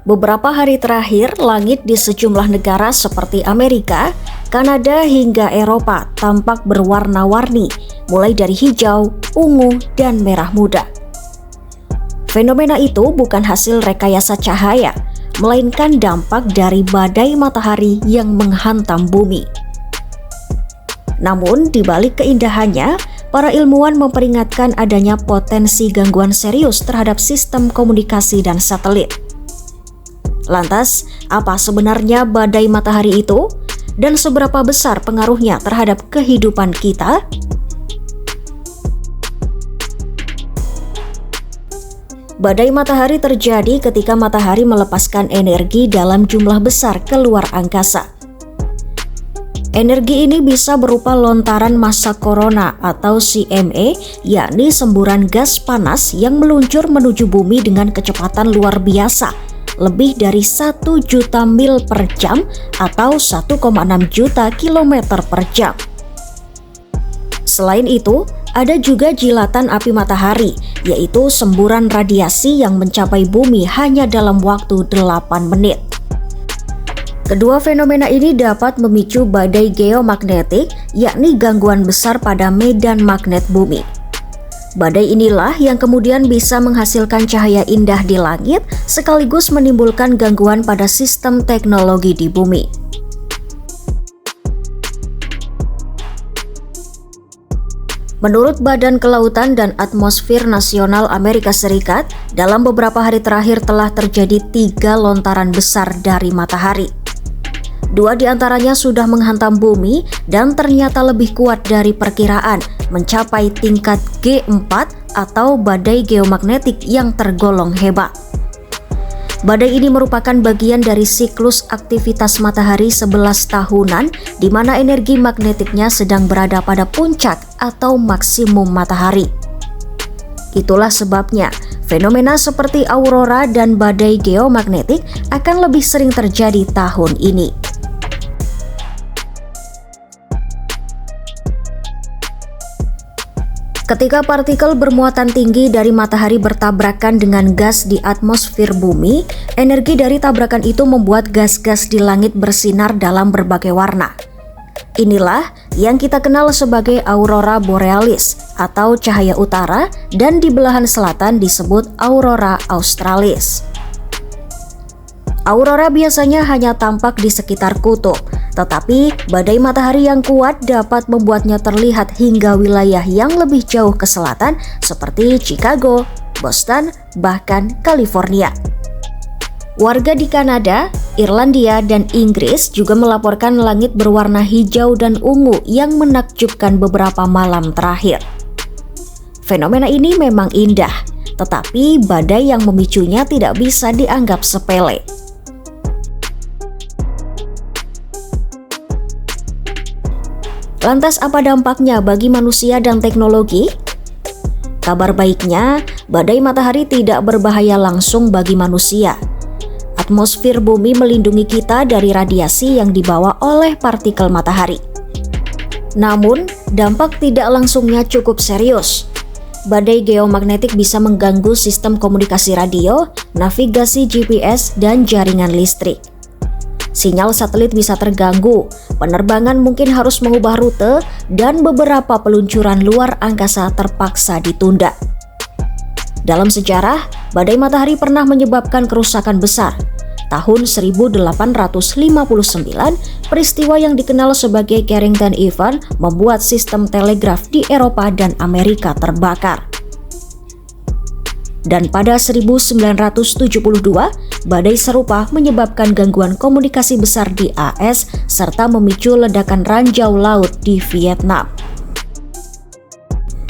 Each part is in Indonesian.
Beberapa hari terakhir, langit di sejumlah negara seperti Amerika, Kanada hingga Eropa tampak berwarna-warni, mulai dari hijau, ungu, dan merah muda. Fenomena itu bukan hasil rekayasa cahaya, melainkan dampak dari badai matahari yang menghantam bumi. Namun, di balik keindahannya, para ilmuwan memperingatkan adanya potensi gangguan serius terhadap sistem komunikasi dan satelit. Lantas, apa sebenarnya badai matahari itu? Dan seberapa besar pengaruhnya terhadap kehidupan kita? Badai matahari terjadi ketika matahari melepaskan energi dalam jumlah besar ke luar angkasa. Energi ini bisa berupa lontaran massa corona atau CME, yakni semburan gas panas yang meluncur menuju bumi dengan kecepatan luar biasa, lebih dari 1 juta mil per jam atau 1,6 juta kilometer per jam. Selain itu, ada juga jilatan api matahari, yaitu semburan radiasi yang mencapai bumi hanya dalam waktu 8 menit. Kedua fenomena ini dapat memicu badai geomagnetik, yakni gangguan besar pada medan magnet bumi. Badai inilah yang kemudian bisa menghasilkan cahaya indah di langit, sekaligus menimbulkan gangguan pada sistem teknologi di bumi. Menurut Badan Kelautan dan Atmosfer Nasional Amerika Serikat, dalam beberapa hari terakhir telah terjadi 3 lontaran besar dari matahari. 2 di antaranya sudah menghantam bumi dan ternyata lebih kuat dari perkiraan, mencapai tingkat G4 atau badai geomagnetik yang tergolong hebat. Badai ini merupakan bagian dari siklus aktivitas matahari 11 tahunan, di mana energi magnetiknya sedang berada pada puncak atau maksimum matahari. Itulah sebabnya fenomena seperti aurora dan badai geomagnetik akan lebih sering terjadi tahun ini. Ketika partikel bermuatan tinggi dari matahari bertabrakan dengan gas di atmosfer bumi, energi dari tabrakan itu membuat gas-gas di langit bersinar dalam berbagai warna. Inilah yang kita kenal sebagai aurora borealis atau cahaya utara, dan di belahan selatan disebut aurora australis. Aurora biasanya hanya tampak di sekitar kutub, tetapi badai matahari yang kuat dapat membuatnya terlihat hingga wilayah yang lebih jauh ke selatan seperti Chicago, Boston, bahkan California. Warga di Kanada, Irlandia, dan Inggris juga melaporkan langit berwarna hijau dan ungu yang menakjubkan beberapa malam terakhir. Fenomena ini memang indah, tetapi badai yang memicunya tidak bisa dianggap sepele. Lantas apa dampaknya bagi manusia dan teknologi? Kabar baiknya, badai matahari tidak berbahaya langsung bagi manusia. Atmosfer bumi melindungi kita dari radiasi yang dibawa oleh partikel matahari. Namun, dampak tidak langsungnya cukup serius. Badai geomagnetik bisa mengganggu sistem komunikasi radio, navigasi GPS, dan jaringan listrik. Sinyal satelit bisa terganggu, penerbangan mungkin harus mengubah rute, dan beberapa peluncuran luar angkasa terpaksa ditunda. Dalam sejarah, badai matahari pernah menyebabkan kerusakan besar. Tahun 1859, peristiwa yang dikenal sebagai Carrington Event membuat sistem telegraf di Eropa dan Amerika terbakar. Dan pada 1972, badai serupa menyebabkan gangguan komunikasi besar di AS serta memicu ledakan ranjau laut di Vietnam.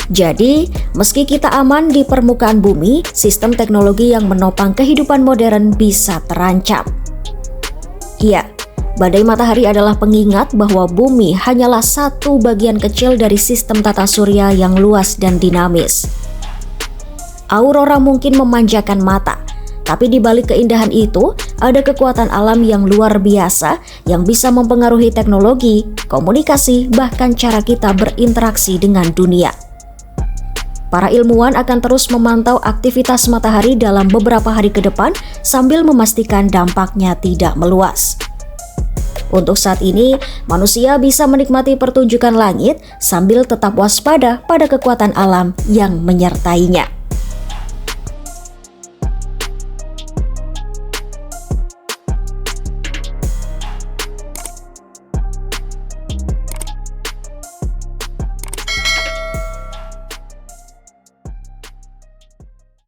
Jadi, meski kita aman di permukaan bumi, sistem teknologi yang menopang kehidupan modern bisa terancam. Ya, badai matahari adalah pengingat bahwa bumi hanyalah satu bagian kecil dari sistem tata surya yang luas dan dinamis. Aurora mungkin memanjakan mata, tapi di balik keindahan itu, ada kekuatan alam yang luar biasa yang bisa mempengaruhi teknologi, komunikasi, bahkan cara kita berinteraksi dengan dunia. Para ilmuwan akan terus memantau aktivitas matahari dalam beberapa hari ke depan sambil memastikan dampaknya tidak meluas. Untuk saat ini, manusia bisa menikmati pertunjukan langit sambil tetap waspada pada kekuatan alam yang menyertainya.